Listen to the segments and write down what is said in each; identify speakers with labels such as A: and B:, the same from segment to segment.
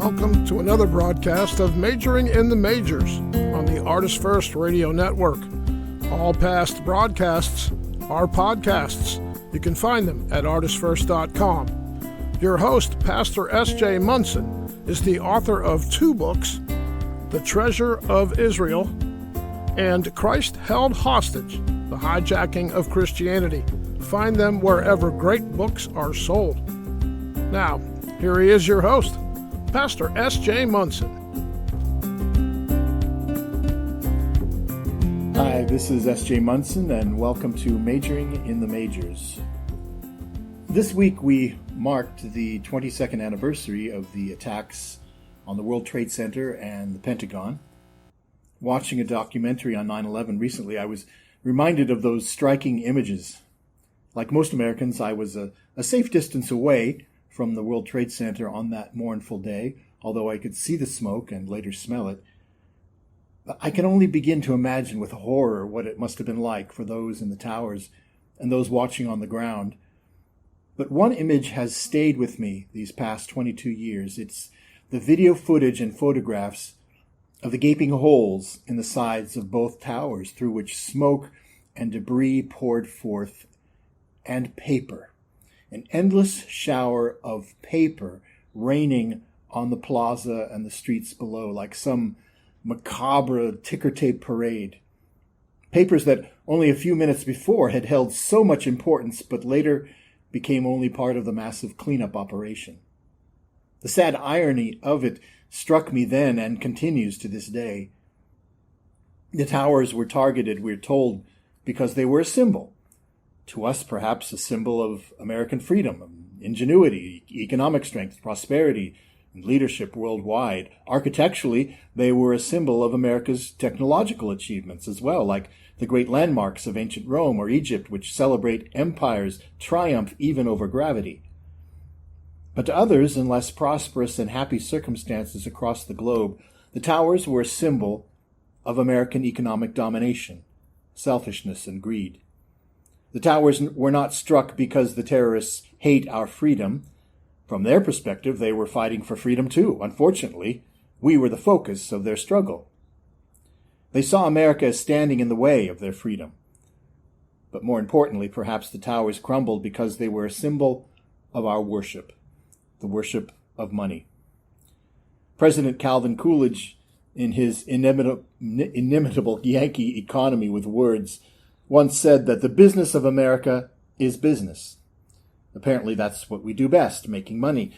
A: Welcome to another broadcast of Majoring in the Majors on the Artist First Radio Network. All past broadcasts are podcasts. You can find them at artistfirst.com. Your host, Pastor S.J. Munson, is the author of two books, The Treasure of Israel and Christ Held Hostage, The Hijacking of Christianity. Find them wherever great books are sold. Now, here he is, your host, Pastor S.J. Munson.
B: Hi, this is S.J. Munson, and welcome to Majoring in the Majors. This week we marked the 22nd anniversary of the attacks on the World Trade Center and the Pentagon. Watching a documentary on 9/11 recently, I was reminded of those striking images. Like most Americans, I was a safe distance away from the World Trade Center on that mournful day, although I could see the smoke and later smell it. I can only begin to imagine with horror what it must have been like for those in the towers and those watching on the ground. But one image has stayed with me these past 22 years. It's the video footage and photographs of the gaping holes in the sides of both towers through which smoke and debris poured forth, and paper. An endless shower of paper raining on the plaza and the streets below like some macabre ticker tape parade. Papers that only a few minutes before had held so much importance but later became only part of the massive cleanup operation. The sad irony of it struck me then and continues to this day. The towers were targeted, we're told, because they were a symbol. To us, perhaps a symbol of American freedom, ingenuity, economic strength, prosperity, and leadership worldwide. Architecturally, they were a symbol of America's technological achievements as well, like the great landmarks of ancient Rome or Egypt, which celebrate empire's triumph even over gravity. But to others in less prosperous and happy circumstances across the globe, the towers were a symbol of American economic domination, selfishness, and greed. The towers were not struck because the terrorists hate our freedom. From their perspective, they were fighting for freedom too. Unfortunately, we were the focus of their struggle. They saw America as standing in the way of their freedom. But more importantly, perhaps the towers crumbled because they were a symbol of our worship, the worship of money. President Calvin Coolidge, in his inimitable Yankee economy with words, once said that the business of America is business. Apparently that's what we do best, making money.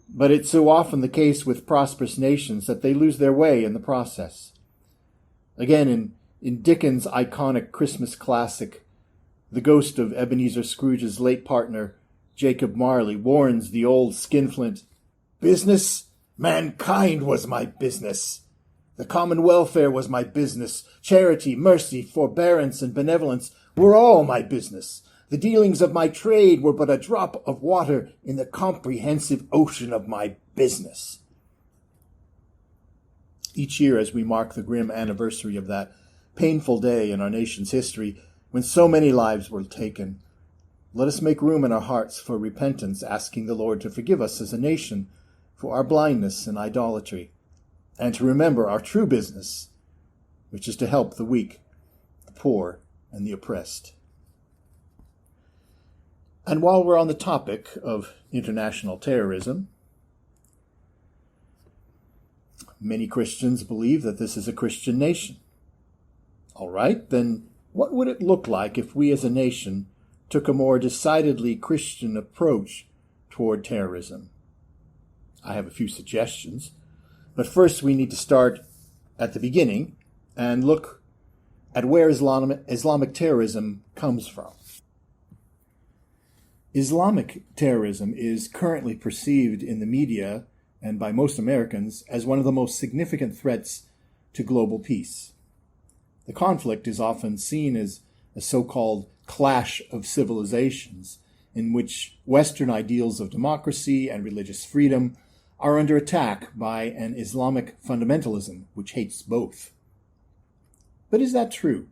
B: But it's so often the case with prosperous nations that they lose their way in the process. Again, in Dickens' iconic Christmas classic, the ghost of Ebenezer Scrooge's late partner, Jacob Marley, warns the old skinflint, "Business? Mankind was my business. The common welfare was my business. Charity, mercy, forbearance, and benevolence were all my business. The dealings of my trade were but a drop of water in the comprehensive ocean of my business." Each year, as we mark the grim anniversary of that painful day in our nation's history when so many lives were taken, let us make room in our hearts for repentance, asking the Lord to forgive us as a nation for our blindness and idolatry, and to remember our true business, which is to help the weak, the poor, and the oppressed. And while we're on the topic of international terrorism, many Christians believe that this is a Christian nation. All right, then what would it look like if we as a nation took a more decidedly Christian approach toward terrorism? I have a few suggestions. But first, we need to start at the beginning and look at where Islamic terrorism comes from. Islamic terrorism is currently perceived in the media and by most Americans as one of the most significant threats to global peace. The conflict is often seen as a so-called clash of civilizations in which Western ideals of democracy and religious freedom are under attack by an Islamic fundamentalism which hates both. But is that true?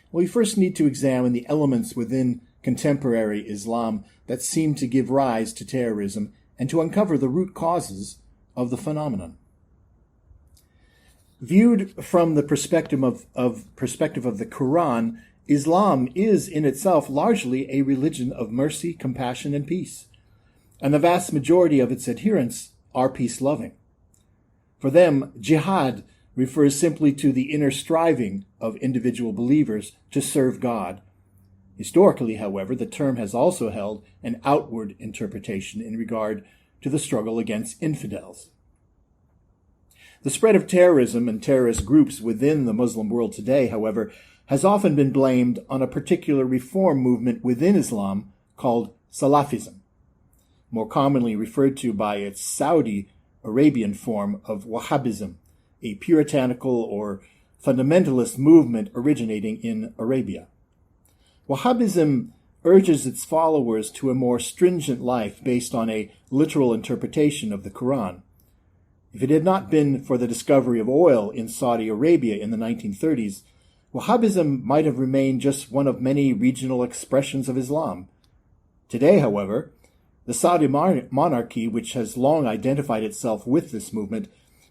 B: Well, we first need to examine the elements within contemporary Islam that seem to give rise to terrorism and to uncover the root causes of the phenomenon. Viewed from the perspective of the Quran, Islam is in itself largely a religion of mercy, compassion, and peace, and the vast majority of its adherents are peace-loving. For them, jihad refers simply to the inner striving of individual believers to serve God. Historically, however, the term has also held an outward interpretation in regard to the struggle against infidels. The spread of terrorism and terrorist groups within the Muslim world today, however, has often been blamed on a particular reform movement within Islam called Salafism, more commonly referred to by its Saudi Arabian form of Wahhabism, a puritanical or fundamentalist movement originating in Arabia. Wahhabism urges its followers to a more stringent life based on a literal interpretation of the Quran. If it had not been for the discovery of oil in Saudi Arabia in the 1930s, Wahhabism might have remained just one of many regional expressions of Islam. Today, however, the Saudi monarchy, which has long identified itself with this movement,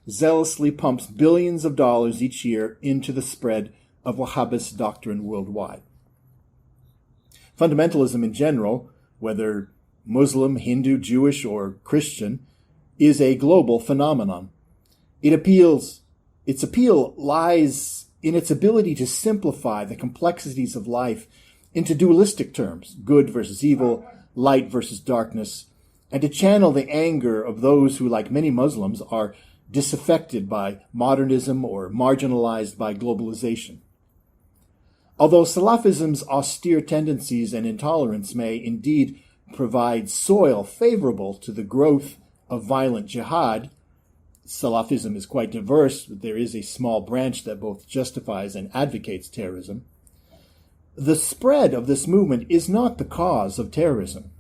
B: zealously pumps billions of dollars each year into the spread of Wahhabist doctrine worldwide. Fundamentalism in general, whether Muslim, Hindu, Jewish, or Christian, is a global phenomenon. Its appeal lies in its ability to simplify the complexities of life into dualistic terms, good versus evil, light versus darkness, and to channel the anger of those who, like many Muslims, are disaffected by modernism or marginalized by globalization. Although Salafism's austere tendencies and intolerance may indeed provide soil favorable to the growth of violent jihad, Salafism is quite diverse. There is a small branch that both justifies and advocates terrorism. The spread of this movement is not the cause of terrorism.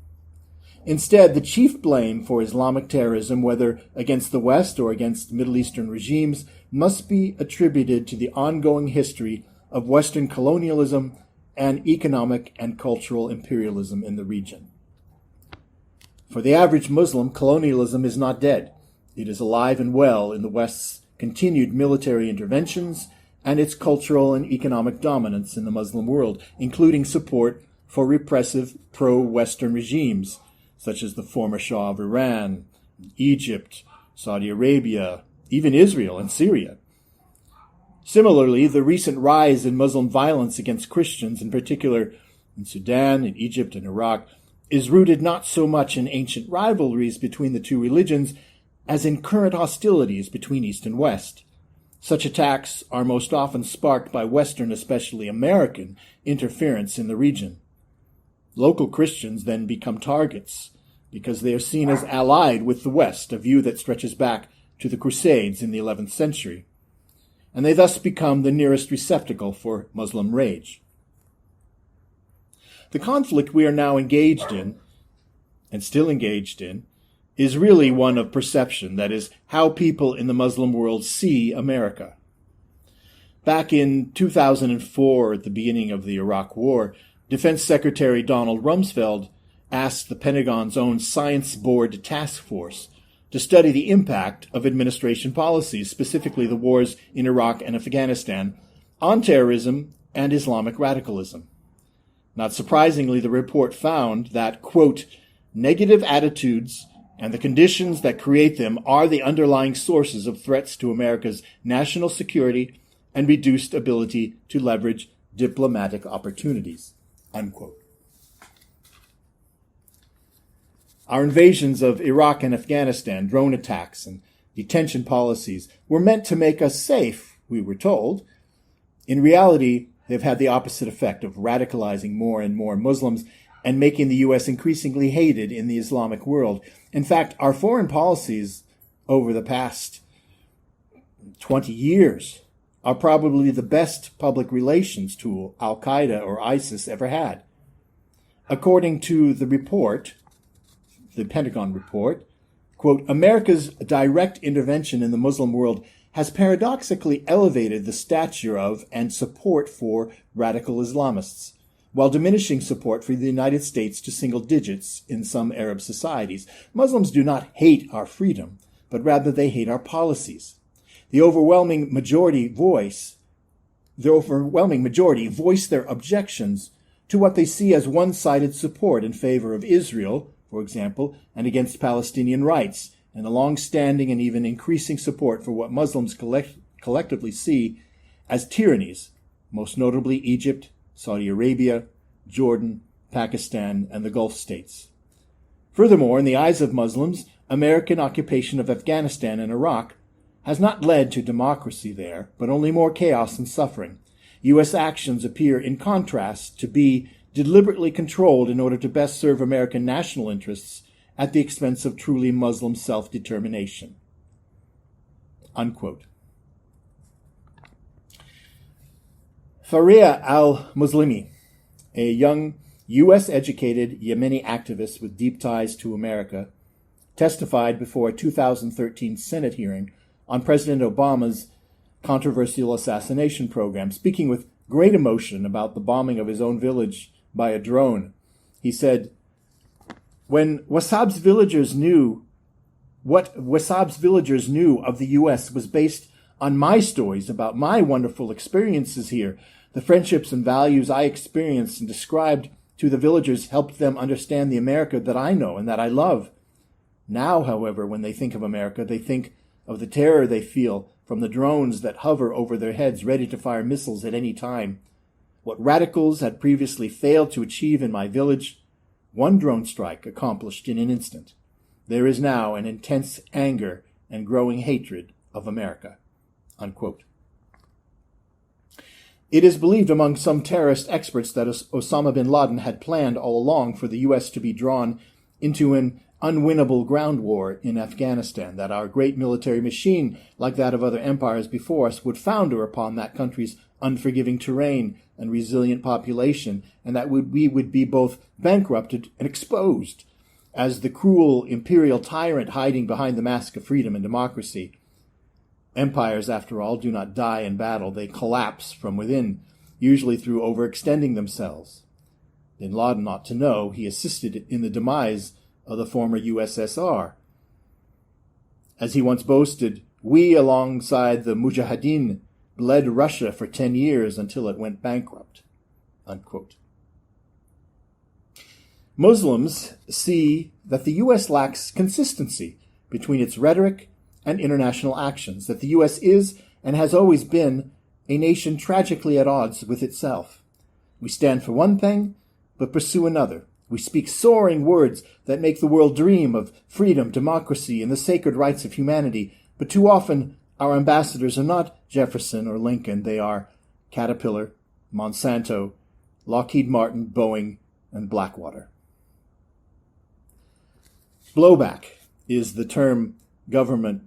B: Instead, the chief blame for Islamic terrorism, whether against the West or against Middle Eastern regimes, must be attributed to the ongoing history of Western colonialism and economic and cultural imperialism in the region. For the average Muslim, colonialism is not dead. It is alive and well in the West's continued military interventions and its cultural and economic dominance in the Muslim world, including support for repressive pro-Western regimes, such as the former Shah of Iran, Egypt, Saudi Arabia, even Israel and Syria. Similarly, the recent rise in Muslim violence against Christians, in particular in Sudan, in Egypt, and Iraq, is rooted not so much in ancient rivalries between the two religions as in current hostilities between East and West. Such attacks are most often sparked by Western, especially American, interference in the region. Local Christians then become targets because they are seen as allied with the West, a view that stretches back to the Crusades in the 11th century, and they thus become the nearest receptacle for Muslim rage. The conflict we are now engaged in, and still engaged in, is really one of perception, that is, how people in the Muslim world see America. Back in 2004, at the beginning of the Iraq War, Defense Secretary Donald Rumsfeld asked the Pentagon's own Science Board Task Force to study the impact of administration policies, specifically the wars in Iraq and Afghanistan, on terrorism and Islamic radicalism. Not surprisingly, the report found that, quote, negative attitudes and the conditions that create them are the underlying sources of threats to America's national security and reduced ability to leverage diplomatic opportunities, unquote. Our invasions of Iraq and Afghanistan, drone attacks, and detention policies were meant to make us safe, we were told. In reality, they've had the opposite effect of radicalizing more and more Muslims and making the U.S. increasingly hated in the Islamic world. In fact, our foreign policies over the past 20 years are probably the best public relations tool Al-Qaeda or ISIS ever had. According to the report, the Pentagon report, quote, America's direct intervention in the Muslim world has paradoxically elevated the stature of and support for radical Islamists, while diminishing support for the United States to single digits in some Arab societies. Muslims do not hate our freedom. but rather they hate our policies. The overwhelming majority voice their objections to what they see as one-sided support in favor of Israel, for example, and against Palestinian rights, and a long-standing and even increasing support for what Muslims collectively see as tyrannies, most notably Egypt, Saudi Arabia, Jordan, Pakistan, and the Gulf states. Furthermore, in the eyes of Muslims, American occupation of Afghanistan and Iraq has not led to democracy there, but only more chaos and suffering. U.S. actions appear, in contrast, to be deliberately controlled in order to best serve American national interests at the expense of truly Muslim self-determination. Unquote. Faria al-Muslimi, a young U.S.-educated Yemeni activist with deep ties to America, testified before a 2013 Senate hearing on President Obama's controversial assassination program, speaking with great emotion about the bombing of his own village by a drone. He said, "When Wassab's villagers knew of the U.S. was based on my stories about my wonderful experiences here, the friendships and values I experienced and described to the villagers helped them understand the America that I know and that I love. Now, however, when they think of America, they think of the terror they feel from the drones that hover over their heads ready to fire missiles at any time. What radicals had previously failed to achieve in my village, one drone strike accomplished in an instant. There is now an intense anger and growing hatred of America." Unquote. It is believed among some terrorist experts that Osama bin Laden had planned all along for the U.S. to be drawn into an unwinnable ground war in Afghanistan, that our great military machine, like that of other empires before us, would founder upon that country's unforgiving terrain and resilient population, and that we would be both bankrupted and exposed as the cruel imperial tyrant hiding behind the mask of freedom and democracy. Empires, after all, do not die in battle. They collapse from within, usually through overextending themselves. Bin Laden ought to know he assisted in the demise of the former USSR. As he once boasted, "We, alongside the Mujahideen, bled Russia for 10 years until it went bankrupt." Unquote. Muslims see that the U.S. lacks consistency between its rhetoric and international actions, that the U.S. is and has always been a nation tragically at odds with itself. We stand for one thing, but pursue another. We speak soaring words that make the world dream of freedom, democracy, and the sacred rights of humanity, but too often our ambassadors are not Jefferson or Lincoln. They are Caterpillar, Monsanto, Lockheed Martin, Boeing, and Blackwater. Blowback is the term government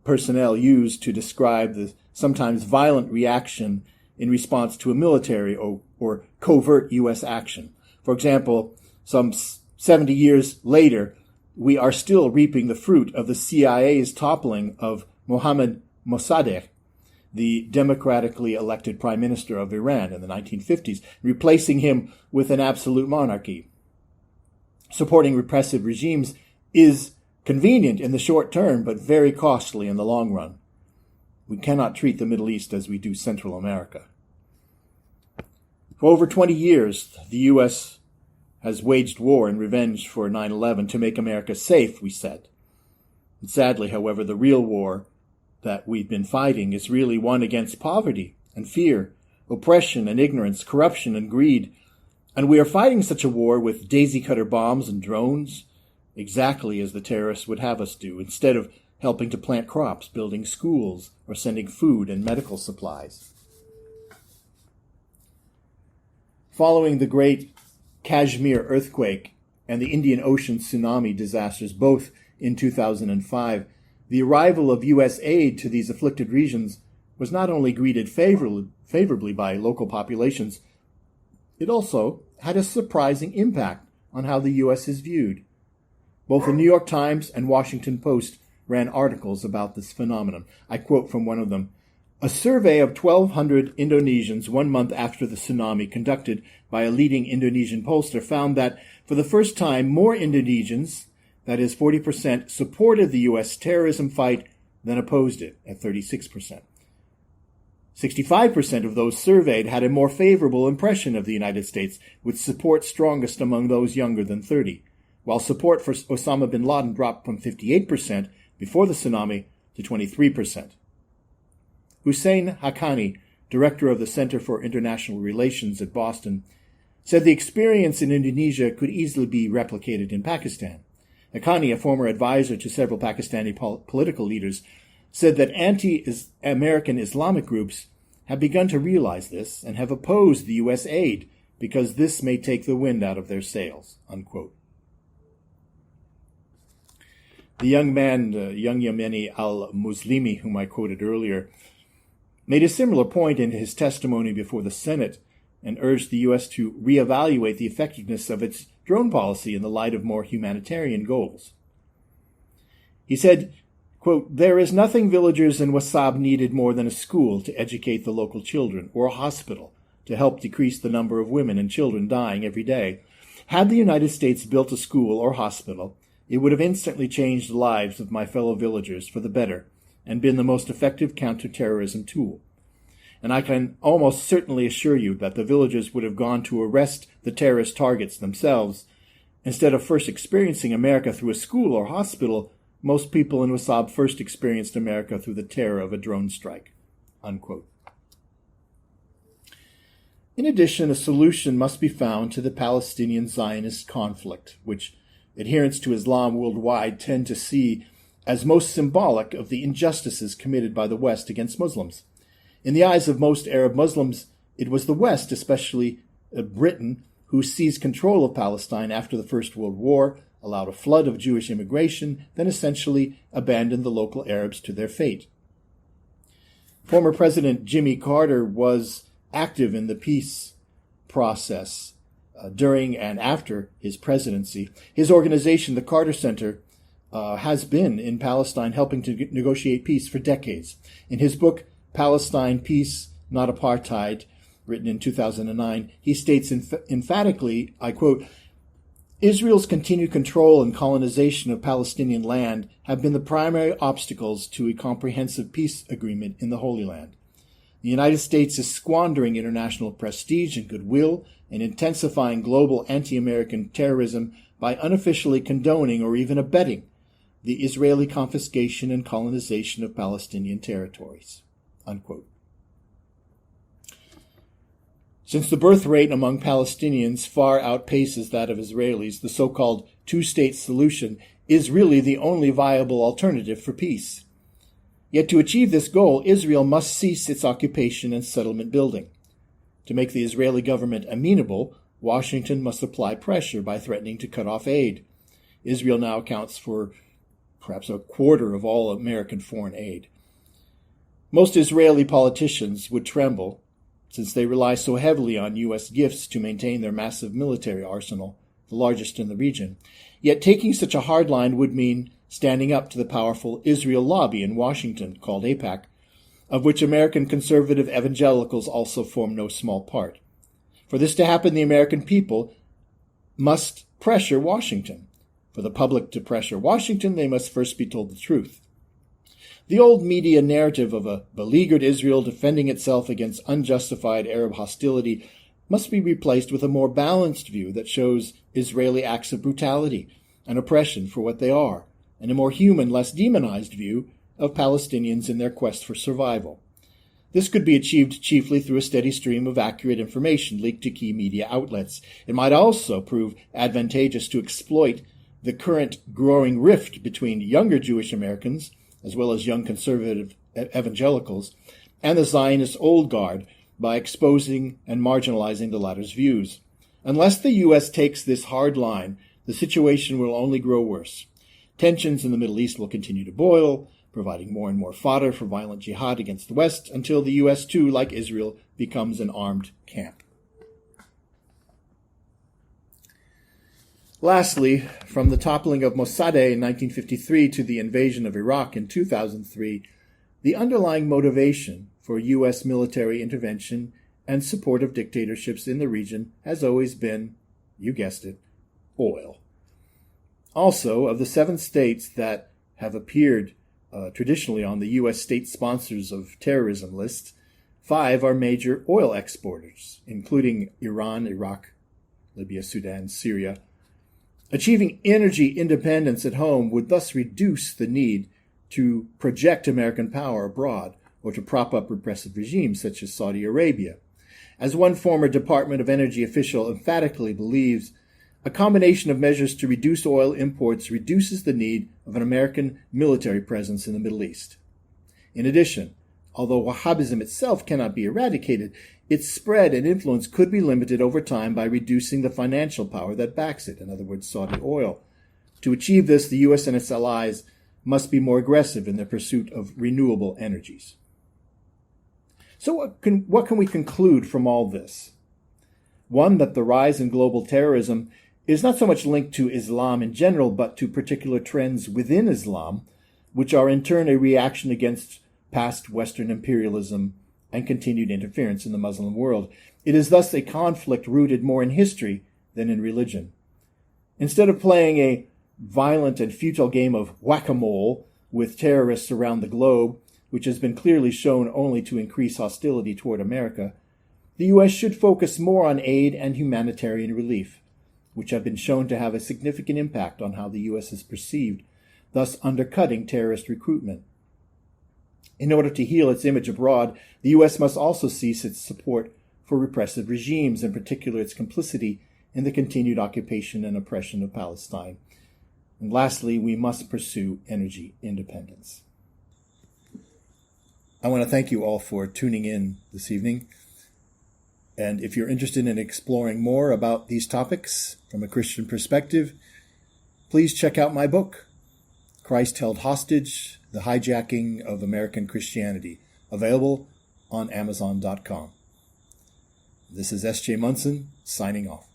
B: personnel use to describe the sometimes violent reaction in response to a military or covert U.S. action. For example, some 70 years later, we are still reaping the fruit of the CIA's toppling of Mohammad Mossadegh, the democratically elected prime minister of Iran in the 1950s, replacing him with an absolute monarchy. Supporting repressive regimes is convenient in the short term, but very costly in the long run. We cannot treat the Middle East as we do Central America. For over 20 years, the U.S. has waged war in revenge for 9/11 to make America safe, we said. And sadly, however, the real war that we've been fighting is really one against poverty and fear, oppression and ignorance, corruption and greed. And we are fighting such a war with daisy-cutter bombs and drones, exactly as the terrorists would have us do, instead of helping to plant crops, building schools, or sending food and medical supplies. Following the great Kashmir earthquake and the Indian Ocean tsunami disasters, both in 2005, the arrival of U.S. aid to these afflicted regions was not only greeted favorably by local populations, it also had a surprising impact on how the U.S. is viewed. Both the New York Times and Washington Post ran articles about this phenomenon. I quote from one of them: "A survey of 1,200 Indonesians 1 month after the tsunami, conducted by a leading Indonesian pollster, found that for the first time more Indonesians That is, 40% supported the U.S. terrorism fight, then opposed it at 36%. 65% of those surveyed had a more favorable impression of the United States, with support strongest among those younger than 30, while support for Osama bin Laden dropped from 58% before the tsunami to 23%. Hussein Haqqani, director of the Center for International Relations at Boston, said the experience in Indonesia could easily be replicated in Pakistan. Haqqani, a former advisor to several Pakistani political leaders, said that anti-American Islamic groups have begun to realize this and have opposed the U.S. aid because this may take the wind out of their sails, unquote. The young man, young Yemeni al-Muslimi, whom I quoted earlier, made a similar point in his testimony before the Senate and urged the U.S. to reevaluate the effectiveness of its drone policy in the light of more humanitarian goals. He said, quote, "There is nothing villagers in Wasab needed more than a school to educate the local children, or a hospital to help decrease the number of women and children dying every day. Had the United States built a school or hospital, it would have instantly changed the lives of my fellow villagers for the better and been the most effective counterterrorism tool. And I can almost certainly assure you that the villagers would have gone to arrest the terrorist targets themselves. Instead of first experiencing America through a school or hospital, most people in Wasab first experienced America through the terror of a drone strike," unquote. In addition, a solution must be found to the Palestinian-Zionist conflict, which adherents to Islam worldwide tend to see as most symbolic of the injustices committed by the West against Muslims. In the eyes of most Arab Muslims, it was the West, especially Britain, who seized control of Palestine after the First World War, allowed a flood of Jewish immigration, then essentially abandoned the local Arabs to their fate. Former President Jimmy Carter was active in the peace process during and after his presidency. His organization, the Carter Center, has been in Palestine helping to negotiate peace for decades. In his book, Palestine, Peace, Not Apartheid, written in 2009, he states emphatically, I quote, "Israel's continued control and colonization of Palestinian land have been the primary obstacles to a comprehensive peace agreement in the Holy Land. The United States is squandering international prestige and goodwill and intensifying global anti-American terrorism by unofficially condoning or even abetting the Israeli confiscation and colonization of Palestinian territories," unquote. Since the birth rate among Palestinians far outpaces that of Israelis, the so-called two-state solution is really the only viable alternative for peace. Yet to achieve this goal, Israel must cease its occupation and settlement building. To make the Israeli government amenable, Washington must apply pressure by threatening to cut off aid. Israel now accounts for perhaps a quarter of all American foreign aid. Most Israeli politicians would tremble, since they rely so heavily on U.S. gifts to maintain their massive military arsenal, the largest in the region. Yet taking such a hard line would mean standing up to the powerful Israel lobby in Washington, called AIPAC, of which American conservative evangelicals also form no small part. For this to happen, the American people must pressure Washington. For the public to pressure Washington, they must first be told the truth. The old media narrative of a beleaguered Israel defending itself against unjustified Arab hostility must be replaced with a more balanced view that shows Israeli acts of brutality and oppression for what they are, and a more human, less demonized view of Palestinians in their quest for survival. This could be achieved chiefly through a steady stream of accurate information leaked to key media outlets. It might also prove advantageous to exploit the current growing rift between younger Jewish Americans, as well as young conservative evangelicals, and the Zionist old guard by exposing and marginalizing the latter's views. Unless the U.S. takes this hard line, the situation will only grow worse. Tensions in the Middle East will continue to boil, providing more and more fodder for violent jihad against the West, until the U.S. too, like Israel, becomes an armed camp. Lastly, from the toppling of Mossadegh in 1953 to the invasion of Iraq in 2003, the underlying motivation for U.S. military intervention and support of dictatorships in the region has always been, you guessed it, oil. Also, of the 7 states that have appeared traditionally on the U.S. state sponsors of terrorism lists, 5 are major oil exporters, including Iran, Iraq, Libya, Sudan, Syria. Achieving energy independence at home would thus reduce the need to project American power abroad or to prop up repressive regimes such as Saudi Arabia. As one former Department of Energy official emphatically believes, a combination of measures to reduce oil imports reduces the need of an American military presence in the Middle East. In addition, although Wahhabism itself cannot be eradicated, its spread and influence could be limited over time by reducing the financial power that backs it, in other words, Saudi oil. To achieve this, the U.S. and its allies must be more aggressive in their pursuit of renewable energies. So what can we conclude from all this? One, that the rise in global terrorism is not so much linked to Islam in general, but to particular trends within Islam, which are in turn a reaction against past Western imperialism and continued interference in the Muslim world. It is thus a conflict rooted more in history than in religion. Instead of playing a violent and futile game of whack-a-mole with terrorists around the globe, which has been clearly shown only to increase hostility toward America, the U.S. should focus more on aid and humanitarian relief, which have been shown to have a significant impact on how the U.S. is perceived, thus undercutting terrorist recruitment. In order to heal its image abroad, the U.S. must also cease its support for repressive regimes, in particular its complicity in the continued occupation and oppression of Palestine. And lastly, we must pursue energy independence. I want to thank you all for tuning in this evening. And if you're interested in exploring more about these topics from a Christian perspective, please check out my book, Christ Held Hostage, The Hijacking of American Christianity, available on Amazon.com. This is S.J. Munson, signing off.